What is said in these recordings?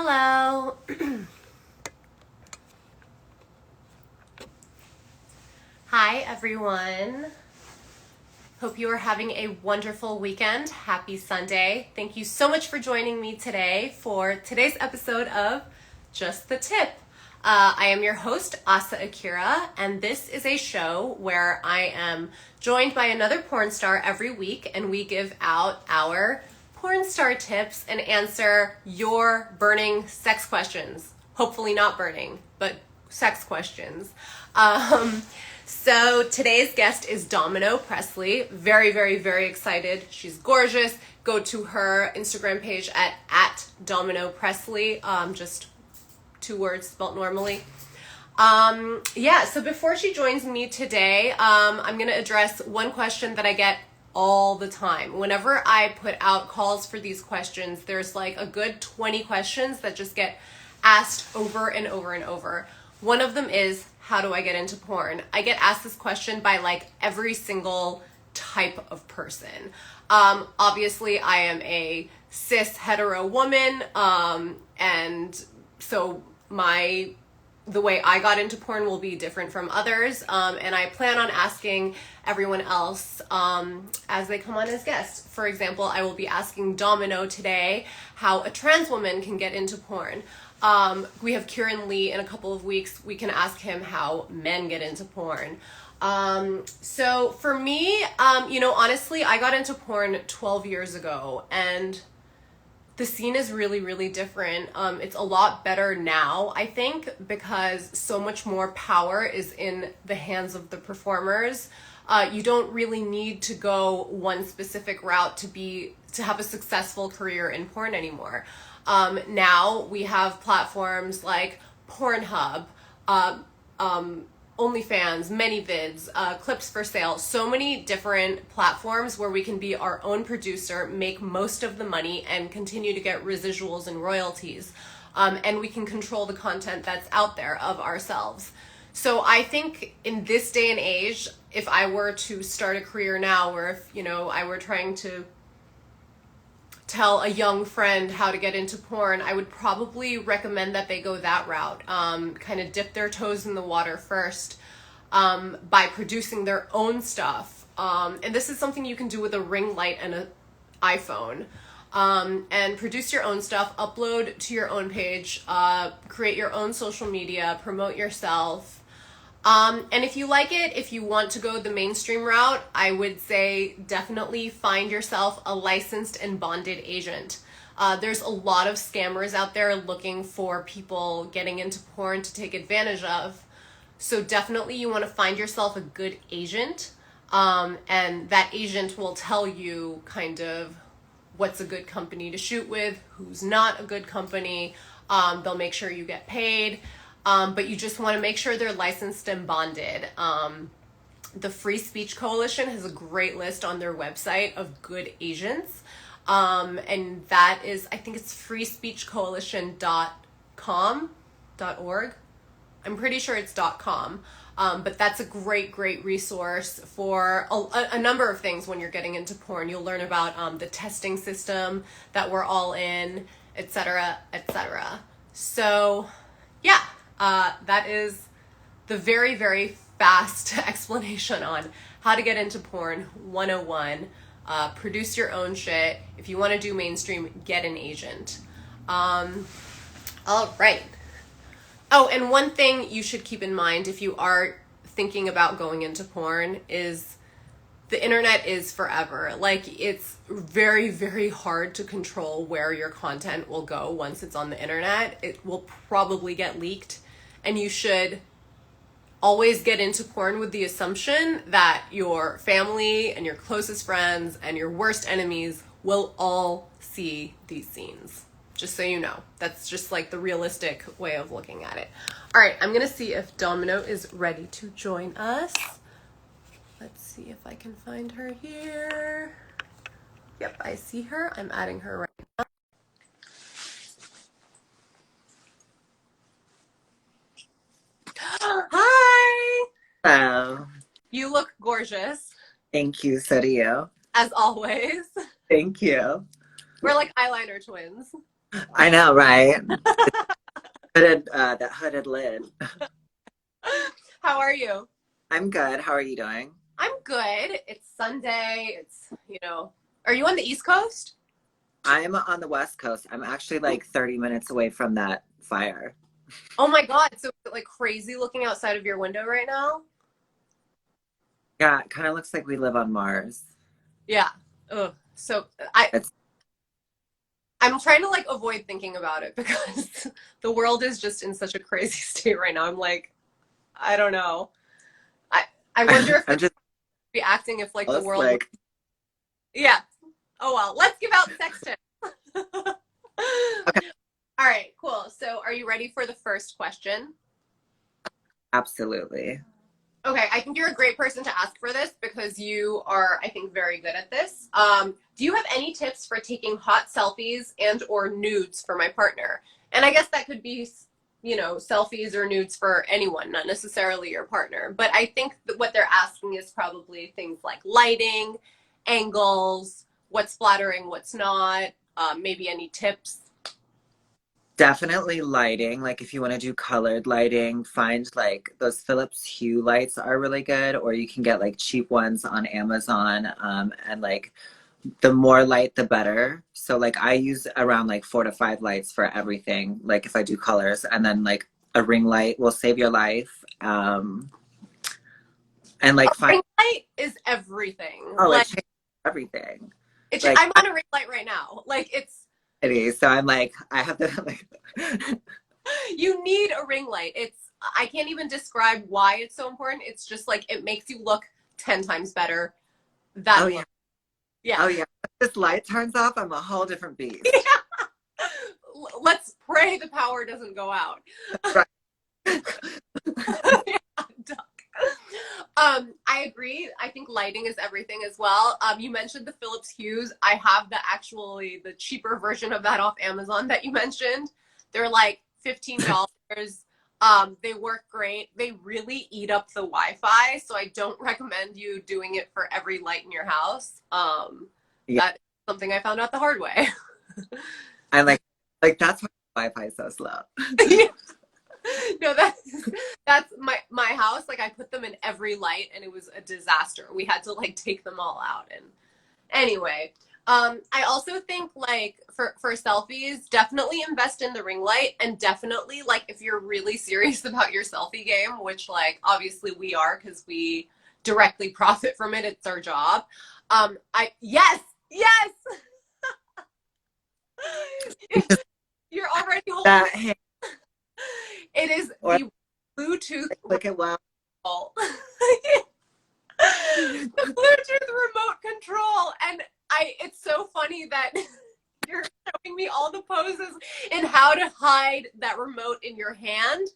Hello. Hi, everyone. Hope you are having a wonderful weekend. Happy Sunday. Thank you so much for joining me today for today's episode of Just the Tip. I am your host, Asa Akira, and this is a show where I am joined by another porn star every week, and we give out our porn star tips and answer your burning sex questions. Hopefully not burning, but sex questions. So today's guest is Domino Presley. Very, very, very excited. She's gorgeous. Go to her Instagram page at Domino Presley. Just 2 words spelt normally. So before she joins me today, I'm going to address one question that I get all the time. Whenever I put out calls for these questions, there's like a good 20 questions that just get asked over and over and over. One of them is, how do I get into porn? I get asked this question by like every single type of person. Obviously, I am a cis hetero woman, and so the way I got into porn will be different from others, and I plan on asking everyone else as they come on as guests. For example, I will be asking Domino today how a trans woman can get into porn. We have Kieran Lee in a couple of weeks. We can ask him how men get into porn. So for me, honestly, I got into porn 12 years ago, and the scene is really, really different. It's a lot better now, I think, because so much more power is in the hands of the performers. You don't really need to go one specific route to have a successful career in porn anymore. Now we have platforms like Pornhub, OnlyFans, ManyVids, Clips for Sale, so many different platforms where we can be our own producer, make most of the money, and continue to get residuals and royalties. And we can control the content that's out there of ourselves. So I think in this day and age, if I were to start a career now, or if, I were trying to tell a young friend how to get into porn, I would probably recommend that they go that route. Kind of dip their toes in the water first by producing their own stuff. And this is something you can do with a ring light and an iPhone. And produce your own stuff, upload to your own page, create your own social media, promote yourself. And if you like it, if you want to go the mainstream route, I would say definitely find yourself a licensed and bonded agent. There's a lot of scammers out there looking for people getting into porn to take advantage of. So definitely you want to find yourself a good agent. And that agent will tell you kind of what's a good company to shoot with, who's not a good company. They'll make sure you get paid. But you just want to make sure they're licensed and bonded. The Free Speech Coalition has a great list on their website of good agents. And that is, I think it's freespeechcoalition.com.org. I'm pretty sure it's .com. But that's a great, great resource for a number of things when you're getting into porn. You'll learn about the testing system that we're all in, etc., etc. So, yeah. That is the very, very fast explanation on how to get into porn 101. Produce your own shit. If you want to do mainstream, get an agent. All right. Oh, and one thing you should keep in mind if you are thinking about going into porn is the internet is forever. Like, it's very, very hard to control where your content will go once it's on the internet. It will probably get leaked. And you should always get into porn with the assumption that your family and your closest friends and your worst enemies will all see these scenes. Just so you know. That's just like the realistic way of looking at it. All right, I'm going to see if Domino is ready to join us. Let's see if I can find her here. Yep, I see her. I'm adding her right now. Hi! Hello. You look gorgeous. Thank you, so do you. As always. Thank you. We're like eyeliner twins. I know, right? That hooded lid. How are you? I'm good. How are you doing? I'm good. It's Sunday. Are you on the East Coast? I'm on the West Coast. I'm actually like 30 minutes away from that fire. Oh my God. So, like crazy looking outside of your window right now? Yeah, it kind of looks like we live on Mars. Yeah. Ugh. So, I, It's I'm trying to like avoid thinking about it because the world is just in such a crazy state right now. I'm like, I don't know. I, I wonder if I'm it's just reacting if like the world would, like, yeah. Oh well, let's give out sex tips. okay, All right, cool. So, are you ready for the first question? absolutely. Okay, I think you're a great person to ask for this because you are, I think, very good at this. Do you have any tips for taking hot selfies and or nudes for my partner? And I guess that could be, selfies or nudes for anyone, not necessarily your partner. But I think that what they're asking is probably things like lighting, angles, what's flattering, what's not, maybe any tips. Definitely lighting. Like if you want to do colored lighting, find like those Philips Hue lights are really good, or you can get like cheap ones on Amazon. And like the more light, the better. So like I use around like 4 to 5 lights for everything. Like if I do colors, and then like a ring light will save your life. And A like find ring light is everything. oh, it Like, changes everything. it's, Like I'm on a ring light right now. Like, it's, so I'm like I have to like you need a ring light. I can't even describe why it's so important. It's just like it makes you look 10 times better. That oh alone. yeah, Yeah. oh yeah. If this light turns off, I'm a whole different beast. Let's pray the power doesn't go out. Right. I agree. I think lighting is everything as well. You mentioned the Philips Hues. I have the cheaper version of that off Amazon that you mentioned. They're like $15. They work great. They really eat up the Wi-Fi, so I don't recommend you doing it for every light in your house. Yeah, That is something I found out the hard way. I like that's why Wi-Fi is so slow. No, that's my house. Like I put them in every light, and it was a disaster. We had to like take them all out. And anyway, I also think like for selfies, definitely invest in the ring light, and definitely like if you're really serious about your selfie game, which like obviously we are because we directly profit from it. It's our job. I yes, yes. You're already holding. That hand It is or the Bluetooth click it well. remote. The Bluetooth remote control. And it's so funny that you're showing me all the poses and how to hide that remote in your hand.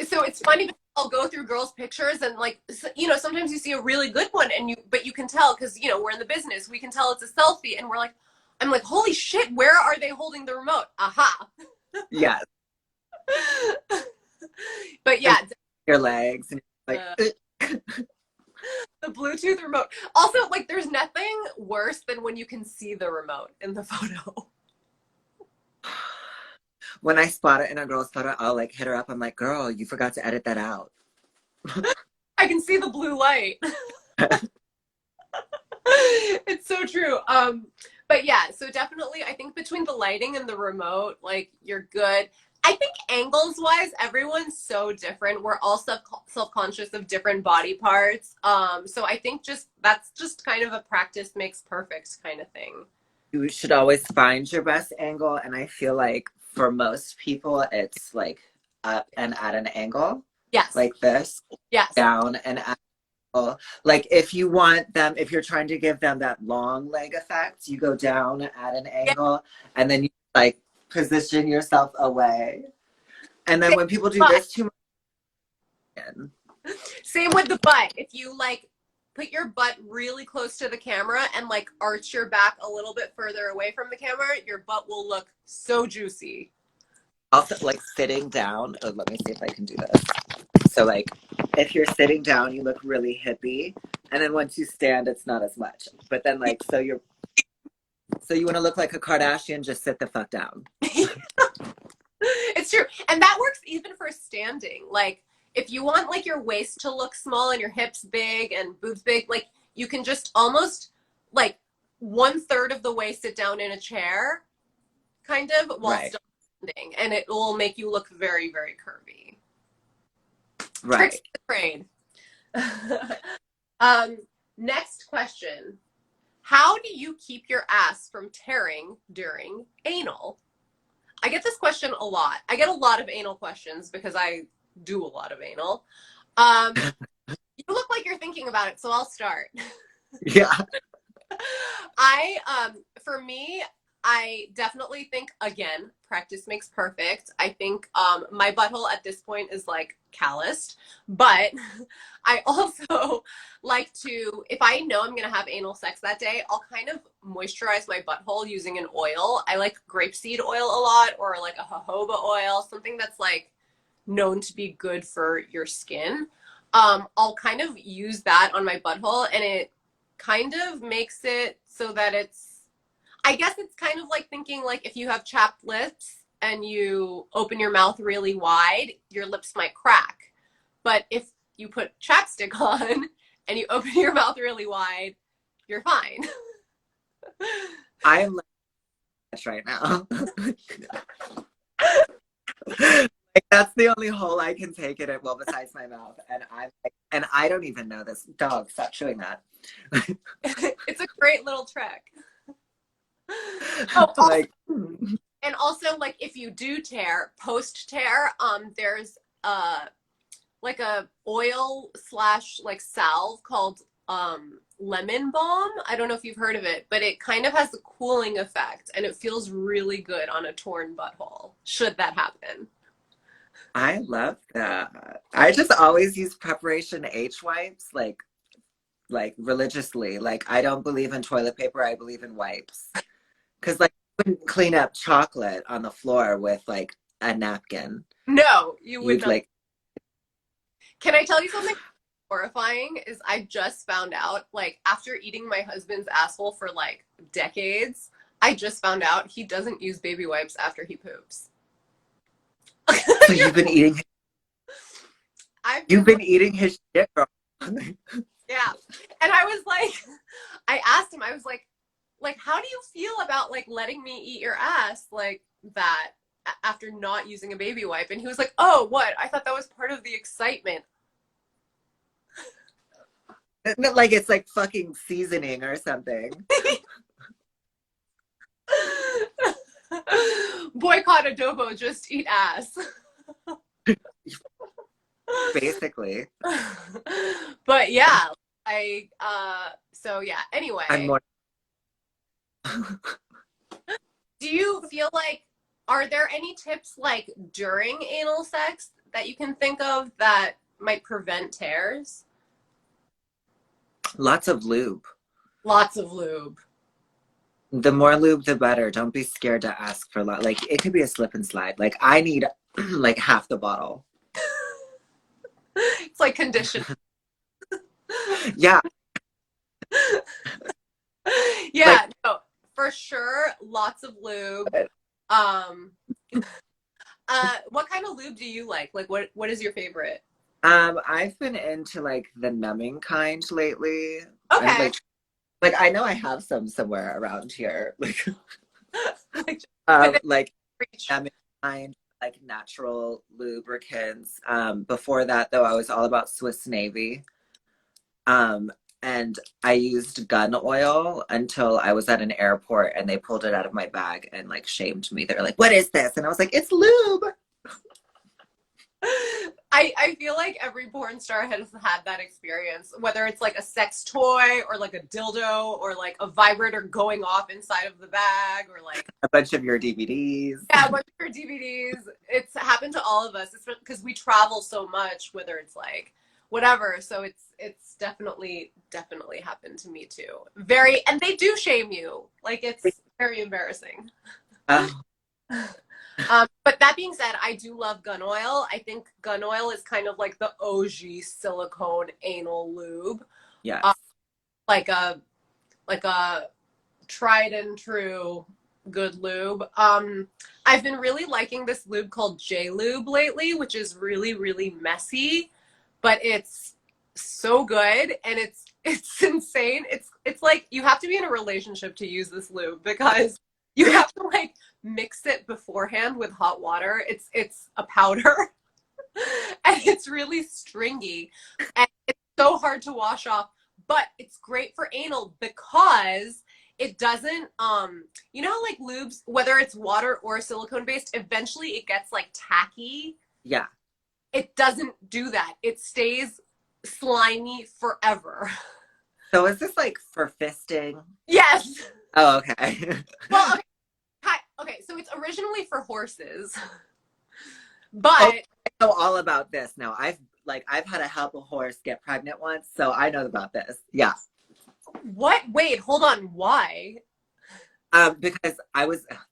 So it's funny because I'll go through girls' pictures and like, sometimes you see a really good one but you can tell because, we're in the business. We can tell it's a selfie and I'm like, holy shit, where are they holding the remote? Aha. Yes. But And yeah, your legs and like uh, the Bluetooth remote. Also, like, there's nothing worse than when you can see the remote in the photo. when I spot it in a girl's photo, I'll like hit her up. I'm like, girl, you forgot to edit that out. I can see the blue light. It's so true. But yeah, so definitely, I think between the lighting and the remote, like, you're good. I think angles wise, everyone's so different. We're all self-conscious of different body parts. So I think that's just kind of a practice makes perfect kind of thing. You should always find your best angle. And I feel like for most people, it's like up and at an angle, Yes. like this, Yes. down and at. Like if you want them, if you're trying to give them that long leg effect, you go down at an Yeah. angle and then you like position yourself away. And then Same when people do butt. this too much, Same with the butt. If you like put your butt really close to the camera and like arch your back a little bit further away from the camera, your butt will look so juicy. also like sitting down. Oh, let me see if I can do this. So like if you're sitting down, you look really hippie. And then once you stand, it's not as much. But then like so you're So you want to look like a Kardashian, just sit the fuck down. It's true. And that works even for standing. Like, if you want like your waist to look small and your hips big and boobs big, like you can just almost like 1/3 of the way sit down in a chair, kind of, while Right. still standing. And it will make you look very, very curvy. Tricks Right. of the trade. Next question. How do you keep your ass from tearing during anal? I get this question a lot. I get a lot of anal questions because I do a lot of anal. You look like you're thinking about it, so I'll start. Yeah. For me, I definitely think, again, practice makes perfect. I think my butthole at this point is like calloused, but I also like to, if I know I'm gonna have anal sex that day, I'll kind of moisturize my butthole using an oil. I like grapeseed oil a lot, or like a jojoba oil, something that's like known to be good for your skin. I'll kind of use that on my butthole, and it kind of makes it so that I guess it's kind of like thinking like if you have chapped lips and you open your mouth really wide, your lips might crack. But if you put chapstick on and you open your mouth really wide, you're fine. I am like right now. Like, that's the only hole I can take it at, well, besides my mouth. And I'm like, and I don't even know this. Dog, stop chewing that. It's a great little trick. Oh, also, Like, and also like if you do tear, post tear, there's like a oil slash like salve called lemon balm. I don't know if you've heard of it, but it kind of has a cooling effect and it feels really good on a torn butthole, should that happen. I love that. I just always use preparation H wipes, like religiously. Like I don't believe in toilet paper. I believe in wipes. Because like you wouldn't clean up chocolate on the floor with like a napkin. No, you would You'd not. like, Can I tell you something horrifying? Is I just found out, like, after eating my husband's asshole for like decades, I just found out he doesn't use baby wipes after he poops. so I've you've been been eating his shit, girl. Yeah. And I was like, I asked him, I was like, how do you feel about like letting me eat your ass like that after not using a baby wipe? And he was like, oh, what? I thought that was part of the excitement. Like it's like fucking seasoning or something. Boycott adobo, just eat ass. Basically. But yeah, so yeah, I'm anyway, more do you feel like, are there any tips like during anal sex that you can think of that might prevent tears? lots of lube. Lots of lube. The more lube, the better. Don't be scared to ask for a lot. Like it could be a slip and slide. Like I need like half the bottle. It's like condition. Yeah. Yeah, Like no, for sure, lots of lube. Um, what kind of lube do you like? Like, what is your favorite? I've been into like the numbing kind lately. I'm Okay. like I know I have some somewhere around here. Like, within Like reach. numbing kind, like natural lubricants. Before that though, I was all about Swiss Navy. Um, and I used gun oil until I was at an airport and they pulled it out of my bag and like shamed me. They're like, "What is this?" And I was like, "It's lube." I feel like every porn star has had that experience, whether it's like a sex toy or like a dildo or like a vibrator going off inside of the bag or like, A bunch of your DVDs. yeah, what's your DVDs? It's happened to all of us. It's because we travel so much, whether it's like whatever. So it's definitely happened to me too. Very, and they do shame you. Like it's very embarrassing. Uh, But that being said, I do love gun oil. I think gun oil is kind of like the OG silicone anal lube. yes. Um, like a tried and true good lube. I've been really liking this lube called J Lube lately, which is really, really messy, but it's so good and it's insane. It's like you have to be in a relationship to use this lube because you have to like mix it beforehand with hot water. It's a powder and it's really stringy and it's so hard to wash off, but it's great for anal because it doesn't you know how like lubes, whether it's water or silicone based, eventually it gets like tacky. Yeah. It doesn't do that. It stays slimy forever. So is this like for fisting? Yes. Oh, okay. Well, okay. Hi. Okay, so it's originally for horses. But Oh, I know all about this now. I've had to help a horse get pregnant once, so I know about this. Yeah. what? Wait, hold on. Why? Because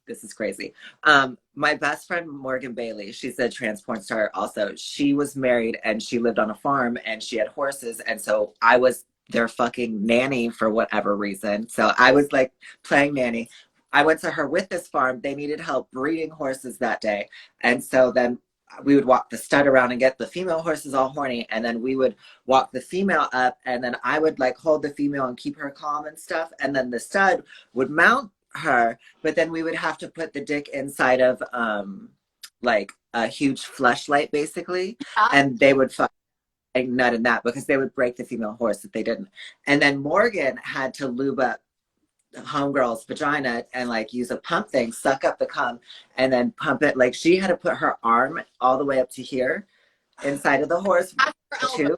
this is crazy. My best friend Morgan Bailey, she's a trans porn star also. She was married and she lived on a farm and she had horses, and so I was their fucking nanny for whatever reason. So I was like playing nanny. I went to her with this farm. They needed help breeding horses that day, and so then we would walk the stud around and get the female horses all horny, and then we would walk the female up, and then I would like hold the female and keep her calm and stuff, and then the stud would mount her, but then we would have to put the dick inside of like a huge fleshlight basically, and they would fuck a nut in that because they would break the female horse if they didn't. And then Morgan had to lube up homegirl's vagina and like use a pump thing, suck up the cum, and then pump it. Like she had to put her arm all the way up to here inside of the horse too.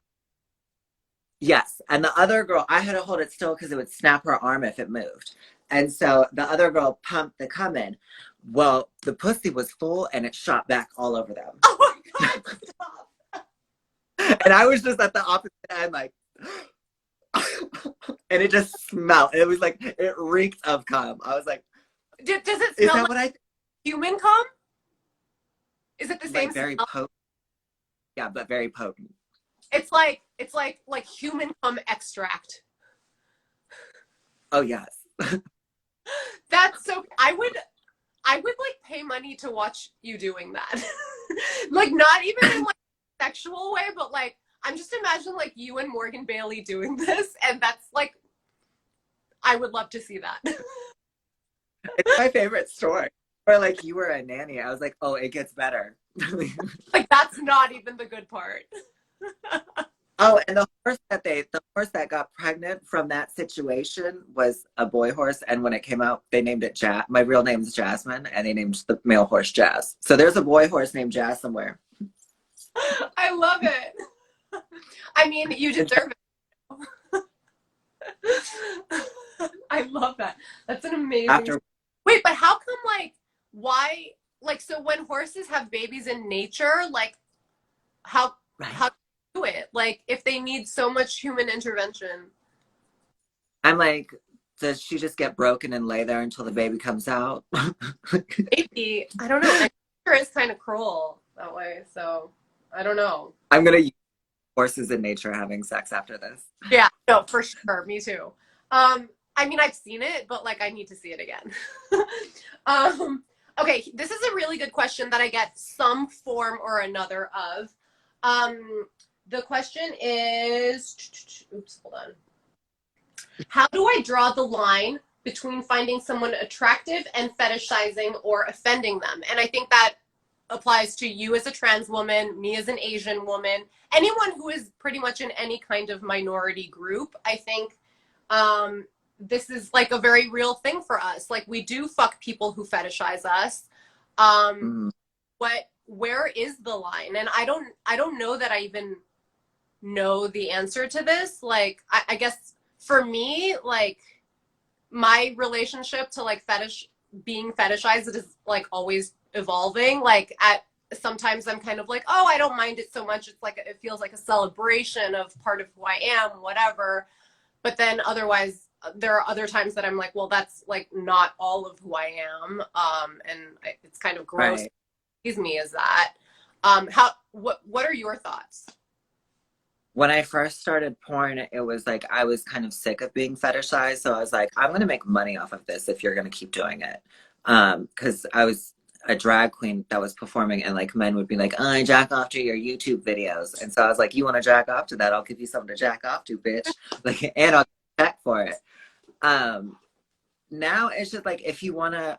Yes. And the other girl, I had to hold it still because it would snap her arm if it moved. And so the other girl pumped the cum in. Well, the pussy was full and it shot back all over them. Oh my God, stop. And I was just at the opposite end, like, and it just smelled. It was like, it reeked of cum. I was like, Does it is smell that like what I human cum? Is it the same like very smell? potent? Yeah, but very potent. It's like human cum extract. Oh, yes. That's so I would like pay money to watch you doing that. Like not even in like a sexual way, but like I'm just imagining like you and Morgan Bailey doing this, and that's like I would love to see that. It's my favorite story. Or like you were a nanny. I was like, oh, it gets better. Like that's not even the good part. Oh, and the horse that got pregnant from that situation was a boy horse, and when it came out, they named it Jazz. My real name is Jasmine, and they named the male horse Jazz. So there's a boy horse named Jazz somewhere. I love it. I mean, you deserve it. I love that. That's an amazing. Wait, but how come like why like so when horses have babies in nature, like how do it? Like if they need so much human intervention. I'm like, does she just get broken and lay there until the baby comes out? Maybe. I don't know. Nature is kind of cruel that way, so I don't know. I'm gonna use horses in nature having sex after this. Yeah, no, for sure. Me too. I mean, I've seen it, but like I need to see it again. Okay, this is a really good question that I get some form or another of. The question is, oops, hold on. How do I draw the line between finding someone attractive and fetishizing or offending them? And I think that applies to you as a trans woman, me as an Asian woman, anyone who is pretty much in any kind of minority group. I think this is like a very real thing for us. Like we do fuck people who fetishize us. Where is the line? And I don't know that I even know the answer to this. Like I guess for me, like my relationship to like being fetishized is like always evolving. Like sometimes I'm kind of like, oh, I don't mind it so much. It's like it feels like a celebration of part of who I am, whatever. But then otherwise there are other times that I'm like, well, that's like not all of who I am. And it's kind of gross. Right. Me as that. What are your thoughts? when I first started porn, it was like I was kind of sick of being fetishized. So I was like, I'm gonna make money off of this if you're gonna keep doing it. Because I was a drag queen that was performing, and like men would be like, oh, I jack off to your YouTube videos. And so I was like, you want to jack off to that? I'll give you something to jack off to, bitch. Like, and I'll check for it. Um, Now it's just like if you wanna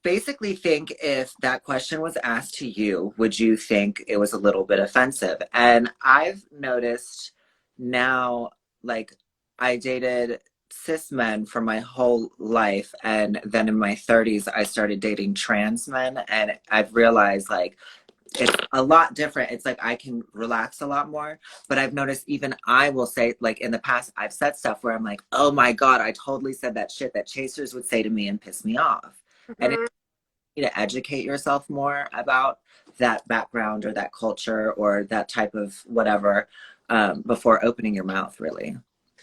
basically think if that question was asked to you, would you think it was a little bit offensive? And I've noticed now, like, I dated cis men for my whole life. And then in my 30s, I started dating trans men. And I've realized, like, it's a lot different. It's like I can relax a lot more. But I've noticed even I will say, like, in the past, I've said stuff where I'm like, oh my God, I totally said that shit that chasers would say to me and piss me off. And Mhm. to educate yourself more about that background or that culture or that type of whatever before opening your mouth, really.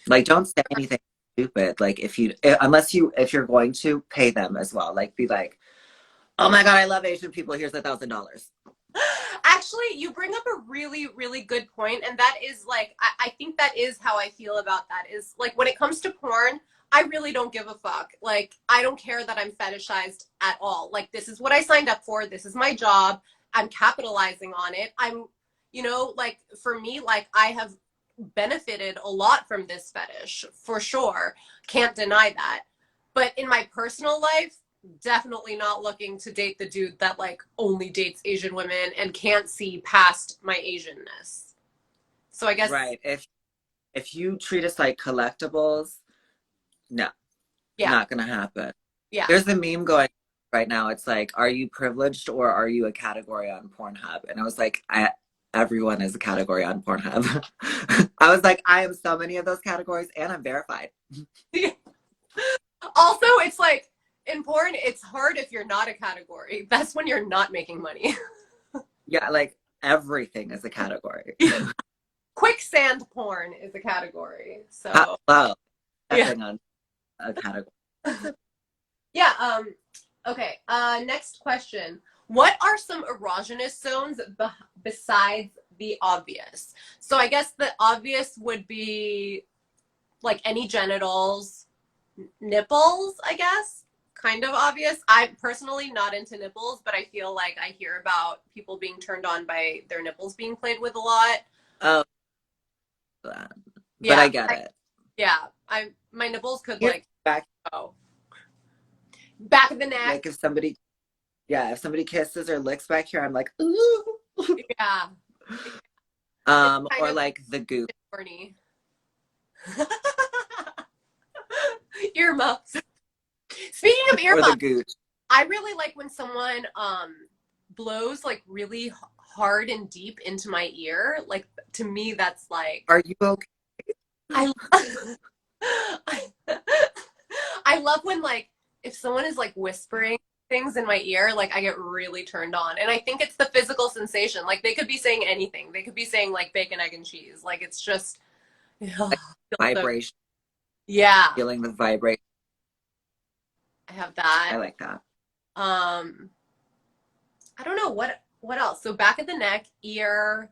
Like, don't say anything stupid. Like, unless if you're going to pay them as well, like, be like, oh my God, I love Asian people. Here's $1,000. Actually, you bring up a really, really good point, and that is like I think that is how I feel about that. Is like when it comes to porn, I really don't give a fuck. Like I don't care that I'm fetishized at all. Like this is what I signed up for. This is my job. I'm capitalizing on it. Like for me, like I have benefited a lot from this fetish for sure. Can't deny that. But in my personal life, definitely not looking to date the dude that like only dates Asian women and can't see past my Asianness. So I guess Right. If you treat us like collectibles, no, yeah, not gonna happen. yeah. There's a meme going right now. It's like, are you privileged or are you a category on Pornhub? And I was like, everyone is a category on Pornhub. I was like, I am so many of those categories and I'm verified. Also, it's like in porn, it's hard if you're not a category. That's when you're not making money. Yeah, like everything is a category. Quicksand porn is a category. Top So love, yeah. stepping on a category. Yeah, okay. Next question. What are some erogenous zones besides the obvious? So I guess the obvious would be like any genitals, nipples, I guess. Kind of obvious. I'm personally not into nipples, but I feel like I hear about people being turned on by their nipples being played with a lot. Oh, but Yeah, I get it. yeah. I my nipples could Here's like back, go back of the neck. like if somebody kisses or licks back here, I'm like, ooh. Yeah, it's kind Or of like the goop horny. Earmuffs. Speaking of or the earmuffs, gooch. I really like when someone blows like really hard and deep into my ear. Like to me, that's like Are you okay? I I love when like if someone is like whispering things in my ear, like I get really turned on. And I think it's the physical sensation. Like they could be saying anything. They could be saying like bacon, egg, and cheese. Like it's just Like vibration, yeah, feeling the vibration. I have I that. like that. Um I don't know what else. So back of the neck, ear.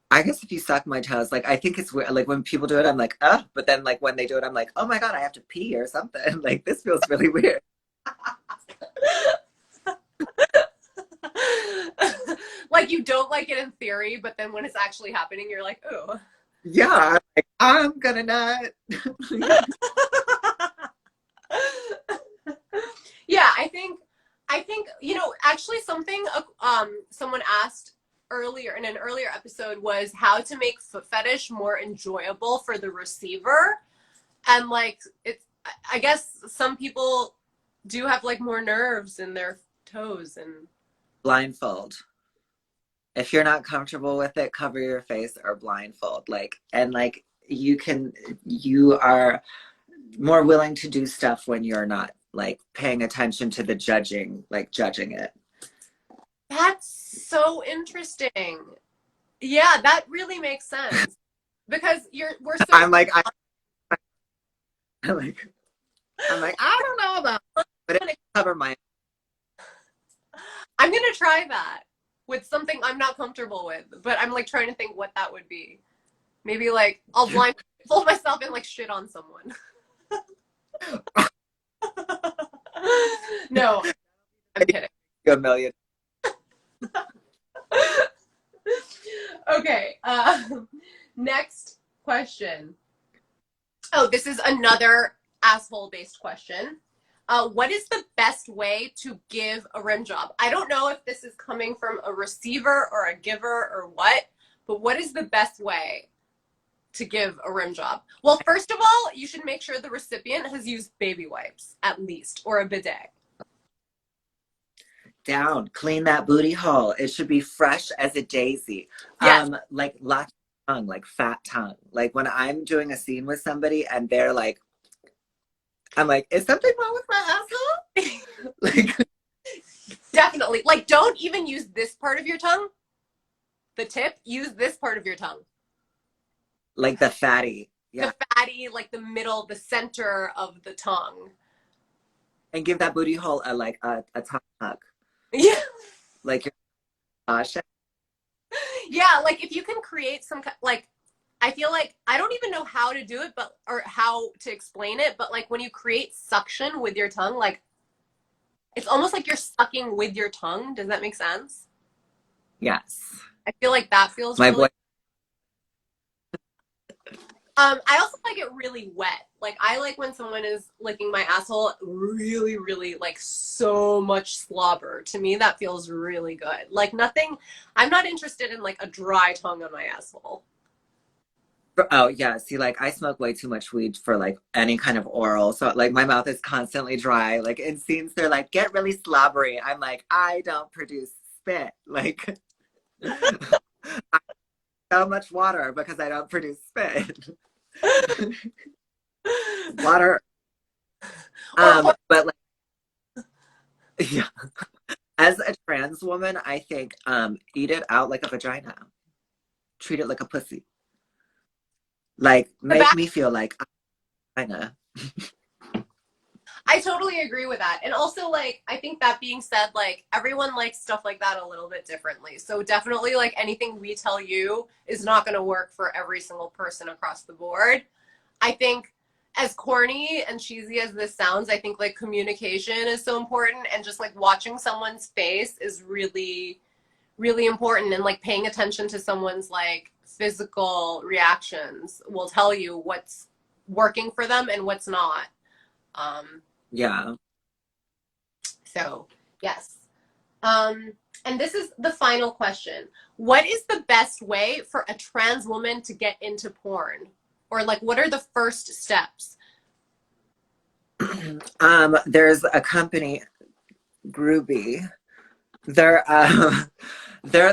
I guess if you suck my toes, like I think it's weird. Like when people do it, I'm like, oh, but then like when they do it, I'm like, oh my God, I have to pee or something. Like this feels really weird. Like you don't like it in theory, but then when it's actually happening, you're like, ooh. Yeah, I'm like, I'm gonna nut. Yeah, I think actually something someone asked earlier in an earlier episode was how to make foot fetish more enjoyable for the receiver. And like it's I guess some people do have like more nerves in their toes and Blindfold. If you're not comfortable with it, cover your face or blindfold. Like you are more willing to do stuff when you're not like paying attention to the judging it. that's so interesting. Yeah, that really makes sense. Because we're so I'm like, I'm like, I'm like, I don't know about, but it cover my. I'm gonna try that. with something I'm not comfortable with, but I'm like trying to think what that would be. Maybe like I'll blindfold myself and like shit on someone. No, I'm kidding. A million. Okay, next question. Oh, this is another asshole based question. What is the best way to give a rim job? I don't know if this is coming from a receiver or a giver or but what is the best way to give a rim job? Well, first of all, you should make sure the recipient has used baby wipes at least, or a bidet. Down, clean that booty hole. It should be fresh as a daisy. Yes. Like lots of tongue, like fat tongue. Like when I'm doing a scene with somebody and they're like, I'm like, is something wrong with my asshole? Like, Definitely. Like, don't even use this part of your tongue. The tip, use this part of your tongue. like the fatty. Yeah. The fatty, like the middle, the center of the tongue. And give that booty hole a tongue hug. Yeah. Like your gosh. Yeah, like if you can create some like I feel like I don't even know how to do it or how to explain it, but like when you create suction with your tongue, like it's almost like you're sucking with your tongue. Does that make sense? Yes. I feel like that feels My really boy. I also like it really wet. Like I like when someone is licking my asshole really, really like so much slobber. To me, that feels really good. Like nothing, I'm not interested in like a dry tongue on my asshole. Oh yeah. See, like I smoke way too much weed for like any kind of oral. So like my mouth is constantly dry. Like in scenes they're like, get really slobbery. I'm like, I don't produce spit. Like so much water because I don't produce spit. Water. But like, yeah. As a trans woman, I think eat it out like a vagina. Treat it like a pussy. Like make me feel like a vagina. I totally agree with that. And also, like, I think that being said, like, everyone likes stuff like that a little bit differently. So definitely, like, anything we tell you is not going to work for every single person across the board. I think as corny and cheesy as this sounds, I think, like, communication is so important. And just, like, watching someone's face is really, really important. And, like, paying attention to someone's, like, physical reactions will tell you what's working for them and what's not. Yeah. So, yes. And this is the final question. What is the best way for a trans woman to get into porn? Or like, what are the first steps? There's a company, Groovy. They're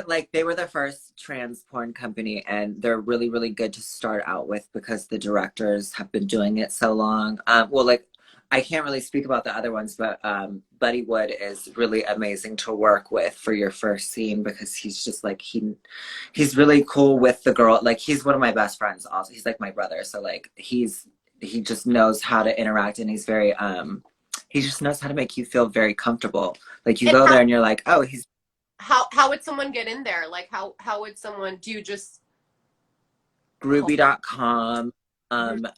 like they were the first trans porn company, and they're really, really good to start out with because the directors have been doing it so long. Well, like I can't really speak about the other ones, but Buddy Wood is really amazing to work with for your first scene because he's just like he's really cool with the girl. Like he's one of my best friends. Also, he's like my brother, so like he just knows how to interact, and he's very he just knows how to make you feel very comfortable. Like you And go there and you're like, oh, he's how would someone get in there? Like how would someone do you just Groovy.com,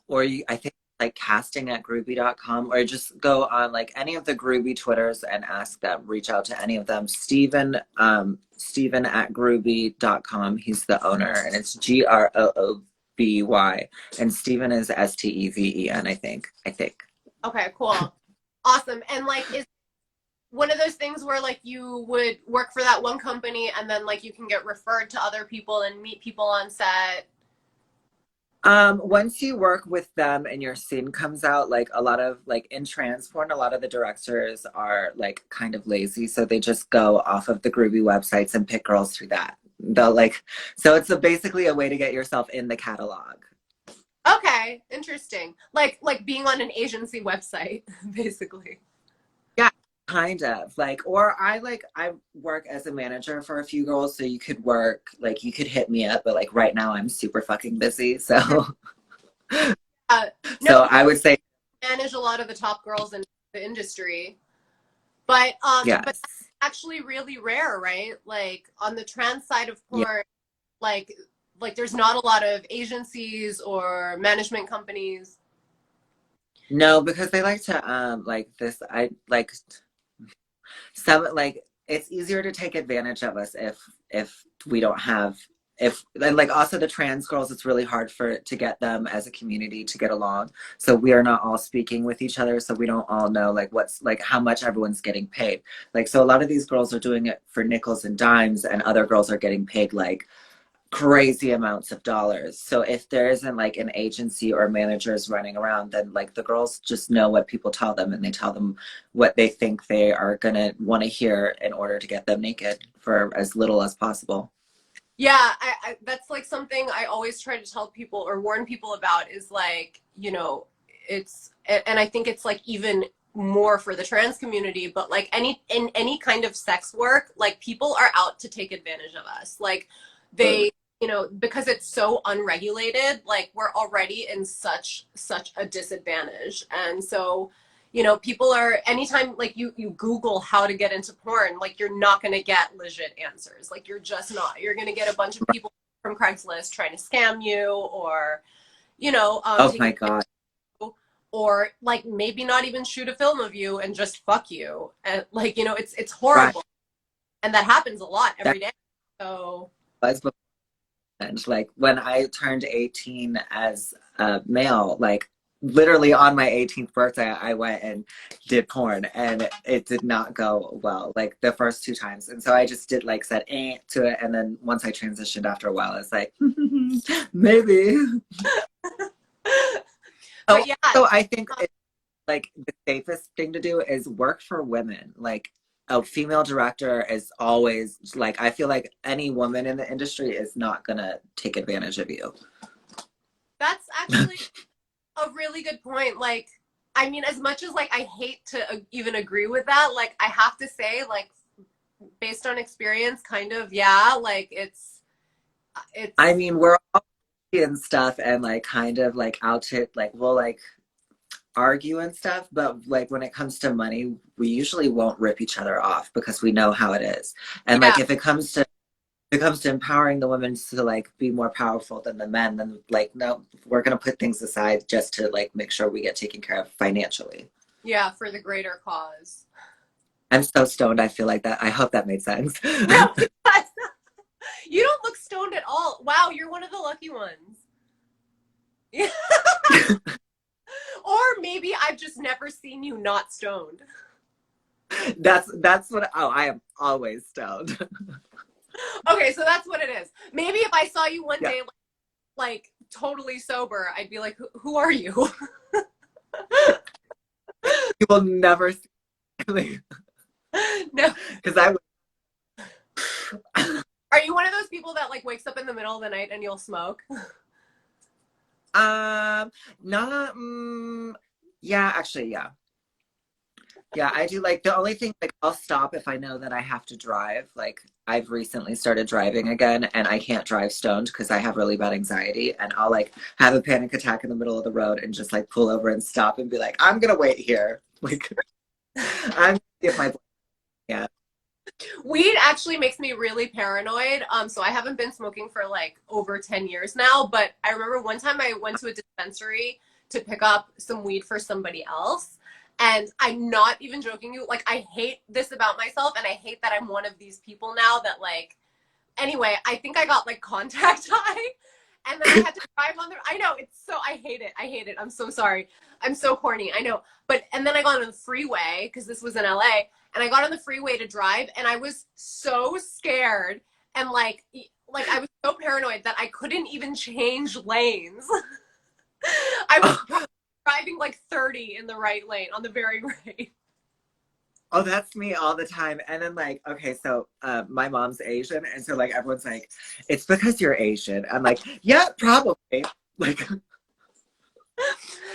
or I think like casting at Groovy.com, or just go on like any of the Groovy Twitters and ask them, reach out to any of them. Steven at Groovy.com. He's the owner, and it's Grooby. And Steven is Steven, I think. Okay, cool. Awesome. And like is one of those things where like you would work for that one company and then like you can get referred to other people and meet people on set. Once you work with them and your scene comes out, like a lot of like in trans porn, a lot of the directors are like kind of lazy, so they just go off of the Groovy websites and pick girls through that. They'll like, so it's basically a way to get yourself in the catalog. Okay, interesting. Like being on an agency website, basically. Yeah, kind of like, or I work as a manager for a few girls, so you could work, like you could hit me up, but like right now I'm super fucking busy, so No, so I would say manage a lot of the top girls in the industry. But yes. but actually really rare, right? Like on the trans side of Yeah. porn, like there's not a lot of agencies or management companies. No, because they like to like this I like some like it's easier to take advantage of us if we don't have if and like also the trans girls, it's really hard for to get them as a community to get along. So we are not all speaking with each other, so we don't all know like what's like how much everyone's getting paid. Like so a lot of these girls are doing it for nickels and dimes, and other girls are getting paid like crazy amounts of dollars. So if there isn't like an agency or managers running around, then like the girls just know what people tell them, and they tell them what they think they are gonna want to hear in order to get them naked for as little as possible. Yeah, that's like something I always try to tell people or warn people about is like, it's and I think it's like even more for the trans community, but like in any kind of sex work, like people are out to take advantage of us. Like they, because it's so unregulated, like we're already in such a disadvantage. And so people are anytime like you Google how to get into porn, like you're not going to get legit answers. Like you're just not. You're going to get a bunch of people from Craigslist trying to scam you, or Oh take my God. or like maybe not even shoot a film of you and just fuck you, and like it's Right. horrible, and that happens a lot That every day. So was before. Like when I turned 18 as a male, like literally on my 18th birthday, I went and did porn, and it did not go well, like the first two times. And so I just did like said to it. And then once I transitioned after a while, it's like, maybe. but So, yeah, so I think it's like the safest thing to do is work for women. Like a female director is always like, I feel like any woman in the industry is not gonna take advantage of you. that's actually a really good point. Like, I mean, as much as like I hate to even agree with that, like I have to say, like based on experience, kind of, yeah, like I it's mean, we're all and stuff and like kind of like out to like we'll like argue and stuff, but like when it comes to money, we usually won't rip each other off because we know how it is. And yeah, like if it comes to empowering the women to like be more powerful than the men, then like no, we're gonna put things aside just to like make sure we get taken care of financially. yeah, for the greater cause. I'm so stoned. I feel like that. I hope that made sense. No, you don't look stoned at all. Wow, you're one of the lucky ones. Yeah. Or maybe I've just never seen you not stoned. That's what. Oh, I am always stoned. Okay, so that's what it is. Maybe if I saw you one Yeah, day like totally sober, I'd be like, who are you? you will never see me No. because I. Are you one of those people that like wakes up in the middle of the night and you'll smoke? Um, not. Yeah, actually, yeah. Yeah, I do like the only thing like I'll stop if I know that I have to drive. Like I've recently started driving again and I can't drive stoned because I have really bad anxiety, and I'll like have a panic attack in the middle of the road and just like pull over and stop and be like, I'm gonna wait here. Like I'm if my yeah. Weed actually makes me really paranoid. So I haven't been smoking for like over 10 years now, but I remember one time I went to a dispensary to pick up some weed for somebody else. And I'm not even joking you. Like I hate this about myself, and I hate that I'm one of these people now that like anyway, I think I got like contact high, and then I had to drive on the I know it's so I hate it. I hate it. I'm so sorry. I'm so corny. I know. But and then I got on the freeway because this was in LA, and I got on the freeway to drive, and I was so scared, and like I was so paranoid that I couldn't even change lanes. I was driving like 30 in the right lane on the very right. Oh, that's me all the time. And then like, okay, so my mom's Asian, and so like everyone's like, it's because you're Asian. I'm like, yeah, probably. Like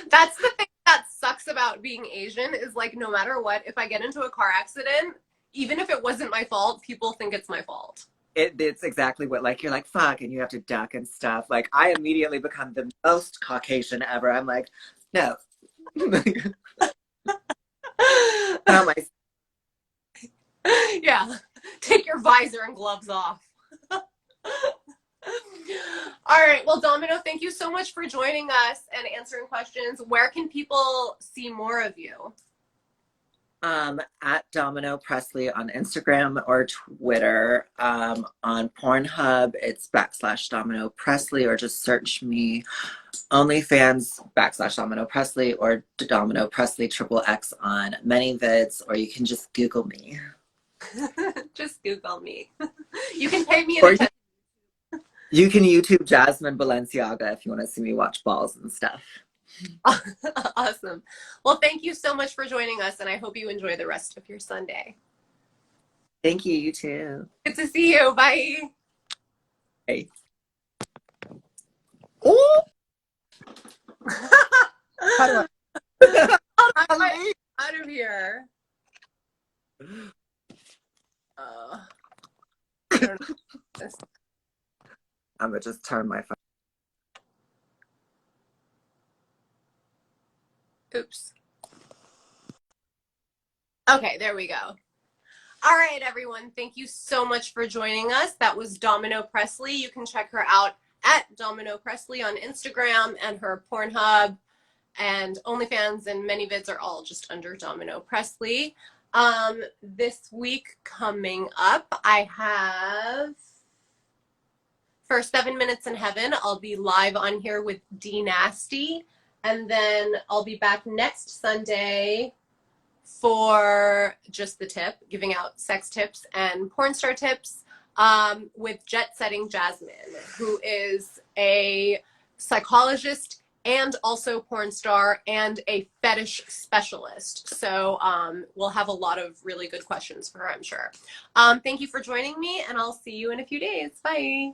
That's the thing that sucks about being Asian is like no matter what, if I get into a car accident, even if it wasn't my fault, people think it's my fault. it's exactly what like you're like fuck and you have to duck and stuff. Like I immediately become the most Caucasian ever. I'm like, no. And I'm like, Yeah. visor and gloves off. All right. Well, Domino, thank you so much for joining us and answering questions. Where can people see more of you? At Domino Presley on Instagram or Twitter. On Pornhub, it's /Domino Presley, or just search me. OnlyFans /Domino Presley, or Domino Presley XXX on many vids, or you can just Google me. Just Google me. You can pay me in you can YouTube Jasmine Balenciaga if you want to see me watch balls and stuff. Awesome. Well, thank you so much for joining us, and I hope you enjoy the rest of your Sunday. Thank you. You too. Good to see you. Bye. Bye. Ooh. How do I? Out of here. I don't know. I'm gonna just turn my phone. Oops. Okay, there we go. All right, everyone. Thank you so much for joining us. That was Domino Presley. You can check her out at Domino Presley on Instagram, and her Pornhub and OnlyFans and many vids are all just under Domino Presley. This week coming up, I have for 7 Minutes in Heaven, I'll be live on here with D Nasty. And then I'll be back next Sunday for Just the Tip, giving out sex tips and porn star tips with Jet Setting Jasmine, who is a psychologist and also porn star and a fetish specialist. So we'll have a lot of really good questions for her, I'm sure. Thank you for joining me, and I'll see you in a few days. Bye.